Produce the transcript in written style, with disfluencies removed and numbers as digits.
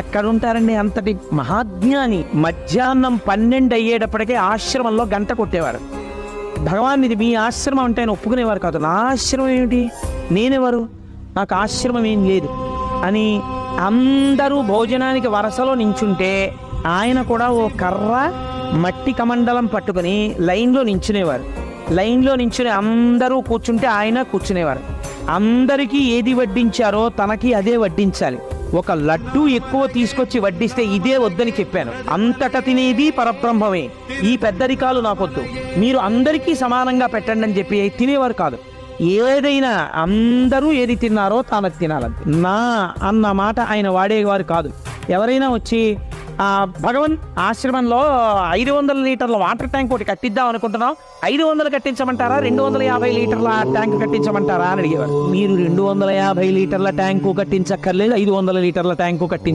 ఎక్కడుంటారండి అంతటి మహాజ్ఞాని? మధ్యాహ్నం 12 అయ్యేటప్పటికే ఆశ్రమంలో గంట కొట్టేవారు. భగవాన్ ఇది మీ ఆశ్రమం అంటే ఆయన ఒప్పుకునేవారు కాదు. నా ఆశ్రమం ఏమిటి, నేనెవరు, నాకు ఆశ్రమం ఏం లేదు అని అందరూ భోజనానికి వరసలో నించుంటే ఆయన కూడా ఓ కర్ర మట్టి కమండలం పట్టుకుని లైన్లో నించునేవారు. లైన్లో నించుని అందరూ కూర్చుంటే ఆయన కూర్చునేవారు. అందరికీ ఏది వడ్డించారో తనకి అదే వడ్డించాలి. ఒక లడ్డు ఎక్కువ తీసుకొచ్చి వడ్డిస్తే ఇదే వద్దని చెప్పాను. అంతట తినేది పరబ్రహ్మమే, ఈ పెద్దరికాలు నాకొద్దు, మీరు అందరికీ సమానంగా పెట్టండి అని చెప్పి తినేవారు కాదు. ఏదైనా అందరూ ఏది తిన్నారో తాను తినాలంతే. నా అన్న మాట ఆయన వాడేవారు కాదు. ఎవరైనా వచ్చి భగవన్ ఆశ్రమంలో 500 లీటర్ల వాటర్ ట్యాంక్ ఒకటి కట్టిద్దాం అనుకుంటున్నాం, 500 కట్టించమంటారా, 250 లీటర్ల ట్యాంక్ కట్టించమంటారా అని అడిగేవారు. మీరు 250 లీటర్ల ట్యాంకు కట్టించక్కర్లేదు, 500 లీటర్ల ట్యాంకు కట్టించ